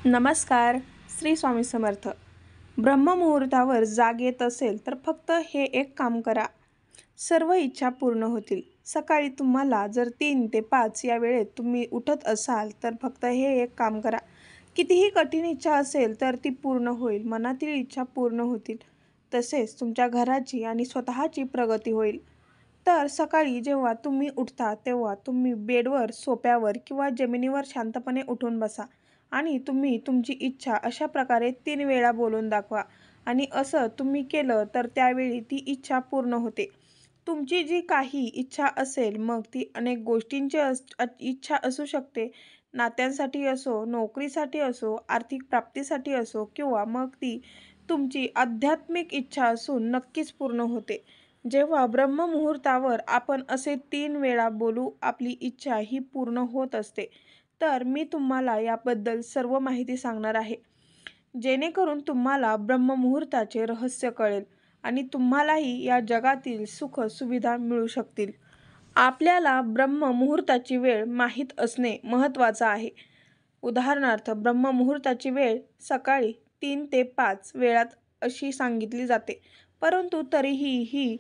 नमस्कार. श्री स्वामी समर्थ. ब्रह्ममुहूर्तावर जाग येत असेल तर फक्त हे एक काम करा, सर्व इच्छा पूर्ण होतील. सकाळी तुम्हाला जर 3 ते 5 या वेळेत तुम्ही उठत असाल तर फक्त हे एक काम करा. कितीही कठीण इच्छा असेल तर ती पूर्ण होईल. मनातील इच्छा पूर्ण होतील. तसेच तुमच्या घराची आणि स्वतःची प्रगती होईल. तर सकाळी जेव्हा तुम्ही उठता तेव्हा तुम्ही बेडवर, सोफ्यावर किंवा जमिनीवर शांतपणे उठून बसा आणि तुम्ही तुमची इच्छा अशा प्रकारे 3 वेळा बोलून दाखवा आणि असं तुम्ही केलं तर त्यावेळी ती इच्छा पूर्ण होते. तुमची जी काही इच्छा असेल, मग ती अनेक गोष्टींची इच्छा असू शकते. नात्यांसाठी असो, नोकरीसाठी असो, आर्थिक प्राप्तीसाठी असो किंवा मग ती तुमची आध्यात्मिक इच्छा असून नक्कीच पूर्ण होते. जेव्हा ब्रह्ममुहूर्तावर आपण असे 3 वेळा बोलू आपली इच्छा ही पूर्ण होत असते. तर मी तुम्हाला याबद्दल सर्व माहिती सांगणार आहे, जेणेकरून तुम्हाला ब्रह्ममुहूर्ताचे रहस्य कळेल आणि तुम्हालाही या जगातील सुख सुविधा मिळू शकतील. आपल्याला ब्रह्ममुहूर्ताची वेळ माहीत असणे महत्त्वाचं आहे. उदाहरणार्थ, ब्रह्ममुहूर्ताची वेळ सकाळी 3 ते 5 वेळात अशी सांगितली जाते. परंतु तरीही ही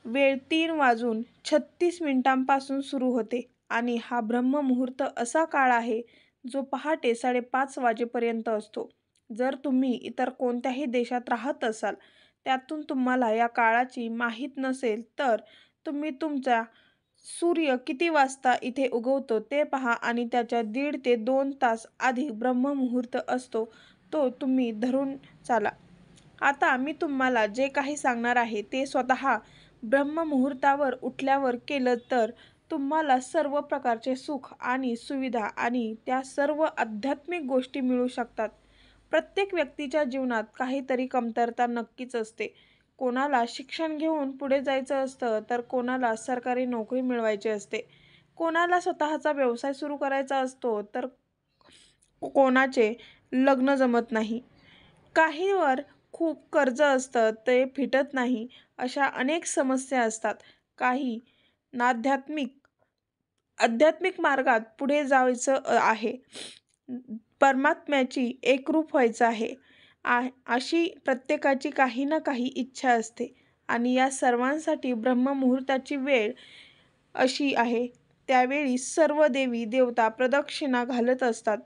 वेळ 3:36 सुरू होते आणि हा ब्रह्ममुहूर्त असा काळ आहे जो पहाटे 5:30 वाजेपर्यंत असतो. जर तुम्ही इतर कोणत्याही देशात राहत असाल, त्यातून तुम्हाला या काळाची माहीत नसेल, तर तुम्ही तुमचा सूर्य किती वाजता इथे उगवतो ते पहा आणि त्याच्या 1.5 ते 2 तास आधी ब्रह्ममुहूर्त असतो, तो तुम्ही धरून चाला. आता मी तुम्हाला जे काही सांगणार आहे ते स्वतः ब्रह्ममुहूर्तावर उठल्यावर केलं तर तुम्हाला सर्व प्रकारचे सुख आणि सुविधा आणि त्या सर्व आध्यात्मिक गोष्टी मिळू शकतात. प्रत्येक व्यक्तीच्या जीवनात काहीतरी कमतरता नक्कीच असते. कोणाला शिक्षण घेऊन पुढे जायचं असतं, तर कोणाला सरकारी नोकरी मिळवायची असते. कोणाला स्वतःचा व्यवसाय सुरू करायचा असतो, तर कोणाचे लग्न जमत नाही. काहीवर खूप कर्ज असतं, ते फिटत नाही. अशा अनेक समस्या असतात. काही आध्यात्मिक मार्गात पुढे जायचं आहे. परमात्म्याची एकरूप व्हायचं आहे. अशी प्रत्येकाची काही ना काही इच्छा असते आणि या सर्वांसाठी ब्रह्ममुहूर्ताची वेळ अशी आहे. त्यावेळी सर्व देवी देवता प्रदक्षिणा घालत असतात.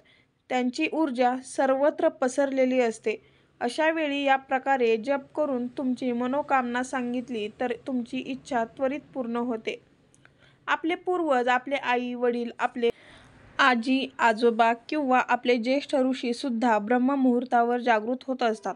त्यांची ऊर्जा सर्वत्र पसरलेली असते. अशा वेळी या प्रकारे जप करून तुमची मनोकामना सांगितली तर तुमची इच्छा त्वरित पूर्ण होते. आपले पूर्वज, आपले आई वडील, आपले आजी आजोबा किंवा आपले ज्येष्ठ ऋषी सुद्धा ब्रह्ममुहूर्तावर जागृत होत असतात.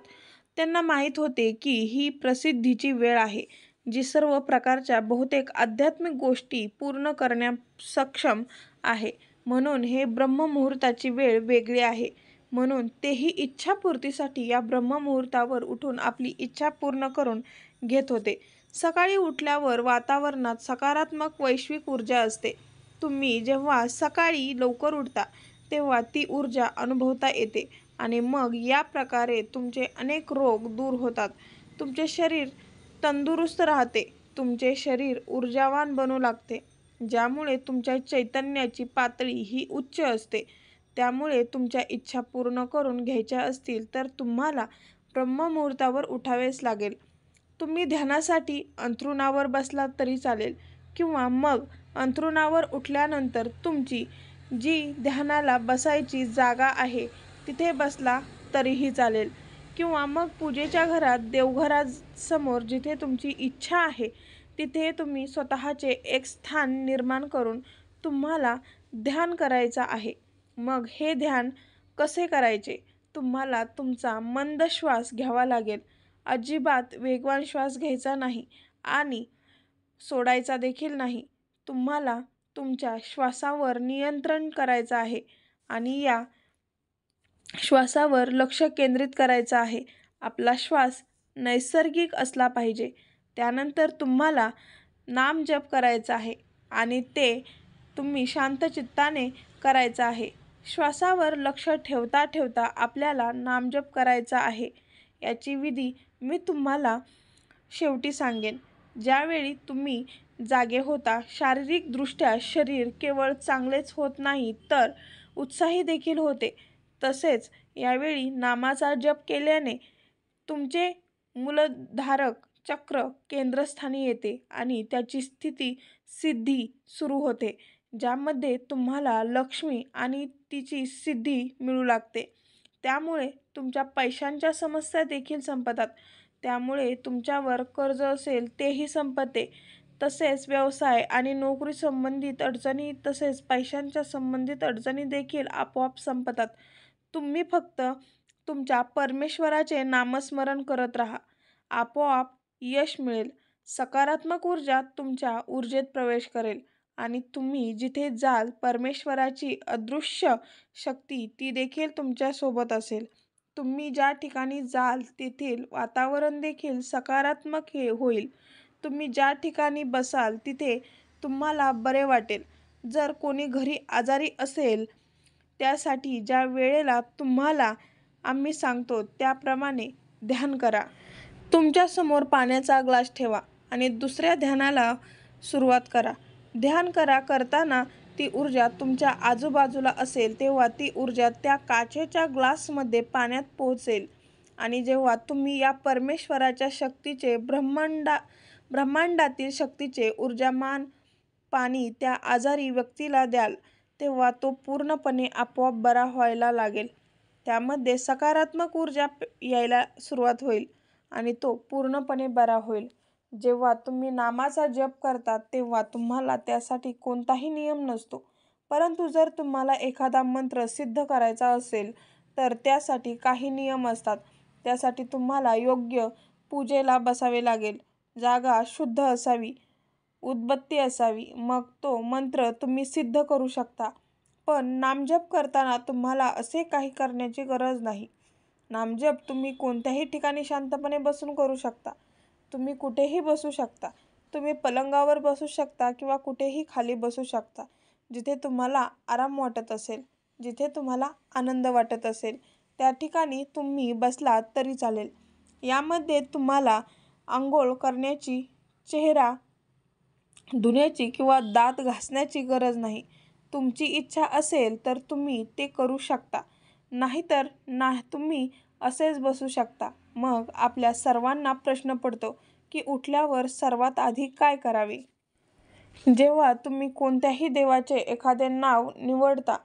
त्यांना माहीत होते की ही प्रसिद्धीची वेळ आहे, जी सर्व प्रकारच्या बहुतेक आध्यात्मिक गोष्टी पूर्ण करण्यास सक्षम आहे. म्हणून हे ब्रह्ममुहूर्ताची वेळ वेगळी आहे. म्हणून तेही इच्छापूर्तीसाठी या ब्रह्ममुहूर्तावर उठून आपली इच्छा पूर्ण करून घेत होते. सकाळी उठल्यावर वातावरणात सकारात्मक वैश्विक ऊर्जा असते. तुम्ही जेव्हा सकाळी लवकर उठता तेव्हा ती ऊर्जा अनुभवता येते आणि मग या प्रकारे तुमचे अनेक रोग दूर होतात. तुमचे शरीर तंदुरुस्त राहते. तुमचे शरीर ऊर्जावान बनू लागते, ज्यामुळे तुमच्या चैतन्याची पातळी ही उच्च असते. त्यामुळे तुमच्या इच्छा पूर्ण करून घ्यायच्या असतील तर तुम्हाला ब्रह्ममुहूर्तावर उठावेच लागेल. तुम्ही ध्यानासाठी अंथरुणावर बसलात तरी चालेल किंवा मग अंथरुणावर उठल्यानंतर तुमची जी ध्यानाला बसायची जागा आहे तिथे बसला तरीही चालेल किंवा मग पूजेच्या घरात, देवघरासमोर जिथे तुमची इच्छा आहे तिथे तुम्ही स्वतःचे एक स्थान निर्माण करून तुम्हाला ध्यान करायचं आहे. मग हे ध्यान कसे करायचे? तुम्हाला तुमचा मंद श्वास घ्यावा लागेल. अजिबात वेगवान श्वास घ्यायचा नाही आणि सोडायचा देखील नाही. तुम्हाला तुमच्या श्वासावर नियंत्रण करायचं आहे आणि या श्वासावर लक्ष केंद्रित करायचं आहे. आपला श्वास नैसर्गिक असला पाहिजे. त्यानंतर तुम्हाला नामजप करायचा आहे आणि ते तुम्ही शांत चित्ताने करायचं आहे. श्वासावर लक्ष ठेवता ठेवता आपल्याला नामजप करायचा आहे. याची विधी मी तुम्हाला शेवटी सांगेन. ज्यावेळी तुम्ही जागे होता, शारीरिकदृष्ट्या शरीर केवळ चांगलेच होत नाही तर उत्साही देखील होते. तसेच यावेळी नामाचा जप केल्याने तुमचे मूलधारक चक्र केंद्रस्थानी येते आणि त्याची स्थिती सिद्धी सुरू होते, ज्यामध्ये तुम्हाला लक्ष्मी आणि तिची सिद्धी मिळू लागते. त्यामुळे तुमच्या पैशांच्या समस्या देखील संपतात. त्यामुळे तुमच्यावर कर्ज असेल तेही संपते. तसेच व्यवसाय आणि नोकरी संबंधित अडचणी तसेच पैशांच्या संबंधित अडचणी देखील आपोआप संपतात. तुम्ही फक्त तुमच्या परमेश्वराचे नामस्मरण करत राहा. आपोआप यश मिळेल. सकारात्मक ऊर्जा तुमच्या ऊर्जेत प्रवेश करेल आणि तुम्ही जिथे जाल परमेश्वराची अदृश्य शक्ती ती देखील तुमच्या सोबत असेल. तुम्ही ज्या ठिकाणी जाल तेथील वातावरण देखील सकारात्मक होईल. तुम्ही ज्या ठिकाणी बसाल तिथे तुम्हाला बरे वाटेल. जर कोणी घरी आजारी असेल त्यासाठी ज्या वेळेला तुम्हाला आम्ही सांगतो त्याप्रमाणे ध्यान करा. तुमच्यासमोर पाण्याचा ग्लास ठेवा आणि दुसऱ्या ध्यानाला सुरुवात करा. ध्यान करताना ती ऊर्जा तुमच्या आजूबाजूला असेल तेव्हा ती ऊर्जा त्या काचेच्या ग्लासमध्ये पाण्यात पोहोचेल आणि जेव्हा तुम्ही या परमेश्वराच्या शक्तीचे ब्रह्मांडातील शक्तीचे ऊर्जामान पाणी त्या आजारी व्यक्तीला द्याल तेव्हा तो पूर्णपणे आपोआप बरा व्हायला लागेल. त्यामध्ये सकारात्मक ऊर्जा यायला सुरुवात होईल आणि तो पूर्णपणे बरा होईल. जेव्हा तुम्ही नामाचा जप करता तेव्हा तुम्हाला त्यासाठी कोणताही नियम नसतो. परंतु जर तुम्हाला एखादा मंत्र सिद्ध करायचा असेल तर त्यासाठी काही नियम असतात. त्यासाठी तुम्हाला योग्य पूजेला बसावे लागेल. जागा शुद्ध असावी, उदबत्ती असावी, मग तो मंत्र तुम्ही सिद्ध करू शकता. पण नामजप करताना तुम्हाला असे काही करण्याची गरज नाही. नामजप तुम्ही कोणत्याही ठिकाणी शांतपणे बसून करू शकता. तुम्ही कुठेही बसू शकता. तुम्ही पलंगावर बसू शकता किंवा कुठेही खाली बसू शकता. जिथे तुम्हाला आराम वाटत असेल, जिथे तुम्हाला आनंद वाटत असेल त्या ठिकाणी तुम्ही बसलात तरी चालेल. यामध्ये तुम्हाला आंघोळ करण्याची, चेहरा धुण्याची किंवा दात घासण्याची गरज नाही. तुमची इच्छा असेल तर तुम्ही ते करू शकता, नाहीतर तुम्ही असेच बसू शकता. मग आपल्या सर्वांना प्रश्न पडतो की उठल्यावर सर्वात आधी काय करावे? जेव्हा तुम्ही कोणत्याही देवाचे एखादे नाव निवडता,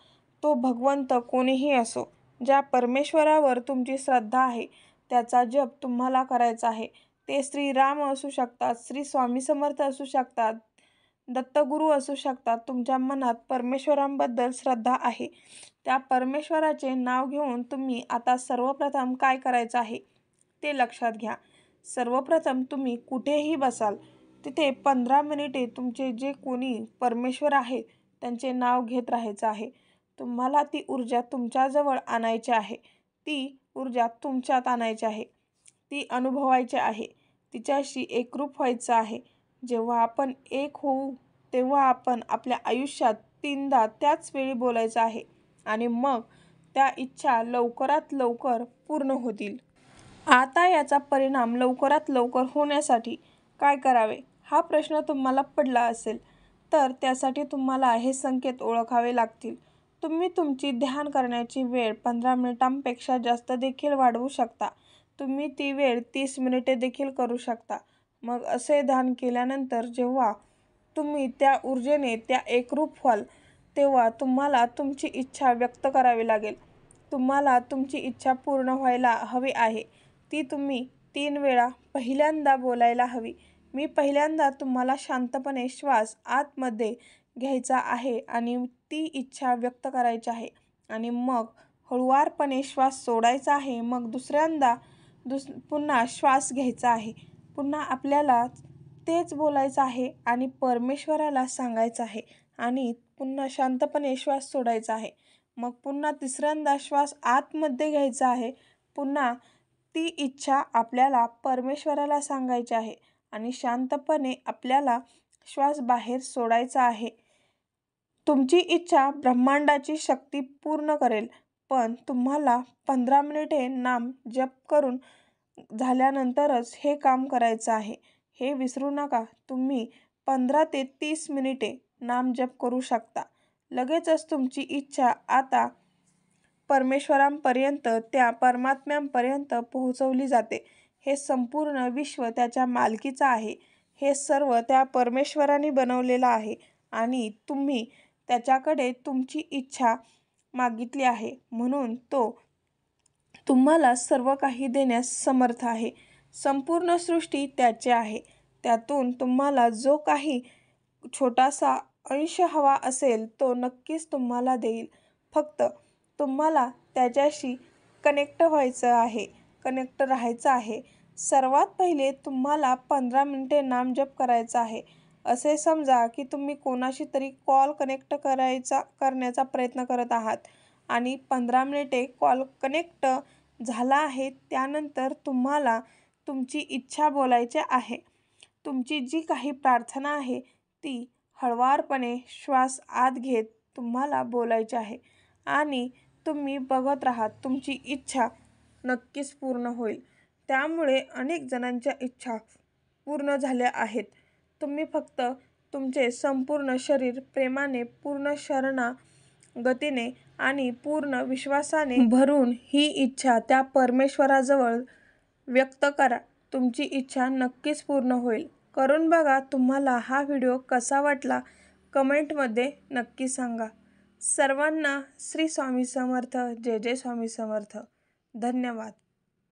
तो भगवंत कोणीही असो, ज्या परमेश्वरावर तुमची श्रद्धा आहे त्याचा जप तुम्हाला करायचा आहे. ते श्रीराम असू शकतात, श्री स्वामी समर्थ असू शकतात, दत्तगुरू असू शकतात. तुमच्या मनात परमेश्वरांबद्दल श्रद्धा आहे त्या परमेश्वराचे नाव घेऊन तुम्ही आता सर्वप्रथम काय करायचं आहे ते लक्षात घ्या. सर्वप्रथम तुम्ही कुठेही बसाल तिथे 15 मिनिटे तुमचे जे कोणी परमेश्वर आहेत त्यांचे नाव घेत राहायचं आहे. तुम्हाला ती ऊर्जा तुमच्याजवळ आणायची आहे. ती ऊर्जा तुमच्यात आणायची आहे. ती अनुभवायची आहे. तिच्याशी एकरूप व्हायचं आहे. जेव्हा आपण एक होऊ तेव्हा आपण आपल्या आयुष्यात 3दा त्याच वेळी बोलायचं आहे आणि मग त्या इच्छा लवकरात लवकर पूर्ण होतील. आता याचा परिणाम लवकरात लवकर होण्यासाठी काय करावे हा प्रश्न तुम्हाला पडला असेल तर त्यासाठी तुम्हाला हे संकेत ओळखावे लागतील. तुम्ही तुमची ध्यान करण्याची वेळ 15 मिनिटांपेक्षा जास्त देखील वाढवू शकता. तुम्ही ती वेळ 30 मिनिटे देखील करू शकता. मग असे ध्यान केल्यानंतर जेव्हा तुम्ही त्या ऊर्जेने त्या एकरूप व्हाल तेव्हा तुम्हाला तुमची इच्छा व्यक्त करावी लागेल. तुम्हाला तुमची इच्छा पूर्ण व्हायला हवी आहे ती तुम्ही 3 वेळा पहिल्यांदा बोलायला हवी. मी पहिल्यांदा तुम्हाला शांतपणे श्वास आतमध्ये घ्यायचा आहे आणि ती इच्छा व्यक्त करायची आहे आणि मग हळुवारपणे श्वास सोडायचा आहे. मग दुसऱ्यांदा पुन्हा श्वास घ्यायचा आहे. पुन्हा आपल्याला तेच बोलायचं आहे आणि परमेश्वराला सांगायचं आहे आणि पुन्हा शांतपणे श्वास सोडायचा आहे. मग पुन्हा तिसऱ्यांदा श्वास आतमध्ये घ्यायचा आहे. पुन्हा ती इच्छा आपल्याला परमेश्वराला सांगायची आहे आणि शांतपणे आपल्याला श्वास बाहेर सोडायचा आहे. तुमची इच्छा ब्रह्मांडाची शक्ती पूर्ण करेल. पण तुम्हाला 15 मिनिटे नाम जप करून झाल्यानंतरच हे काम करायचं आहे. हे विसरू नका. तुम्ही 15 ते 30 मिनिटे नाम जप करू शकता. लगेचच तुमची इच्छा आता परमेश्वरांपर्यंत, त्या परमात्म्यांपर्यंत पोहोचवली जाते. हे संपूर्ण विश्व त्याच्या मालकीचं आहे. हे सर्व त्या परमेश्वराने बनवलेलं आहे आणि तुम्ही त्याच्याकडे तुमची इच्छा मागितली आहे, म्हणून तो तुम्हाला सर्व काही देण्यास समर्थ आहे. संपूर्ण सृष्टी त्याचे आहे. त्यातून तुम्हाला जो काही छोटासा अंश हवा असेल तो नक्कीच तुम्हाला देईल. फक्त तुम्हाला त्याच्याशी कनेक्ट व्हायचं आहे, कनेक्ट राहायचं आहे. सर्वात पहिले तुम्हाला 15 मिनिटे नामजप करायचा आहे. असे समजा की तुम्ही कोणाशी तरी कॉल कनेक्ट करण्याचा प्रयत्न करत आहात आणि 15 मिनिटे कॉल कनेक्ट झाला आहे. त्यानंतर तुम्हाला तुमची इच्छा बोलायची आहे. तुमची जी काही प्रार्थना आहे ती हळवारपणे श्वास आत घेत तुम्हाला बोलायची आहे आणि तुम्ही बघत राहा, तुमची इच्छा नक्कीच पूर्ण होईल. त्यामुळे अनेक जणांच्या इच्छा पूर्ण झाल्या आहेत. तुम्ही फक्त तुमचे संपूर्ण शरीर प्रेमाने, पूर्ण शरणागतीने आणि पूर्ण विश्वासाने भरून ही इच्छा त्या परमेश्वराजवळ व्यक्त करा. तुमची इच्छा नक्कीच पूर्ण होईल. करून बघा. तुम्हाला हा व्हिडिओ कसा वाटला कमेंटमध्ये नक्की सांगा. सर्वांना श्री स्वामी समर्थ. जय जय स्वामी समर्थ. धन्यवाद.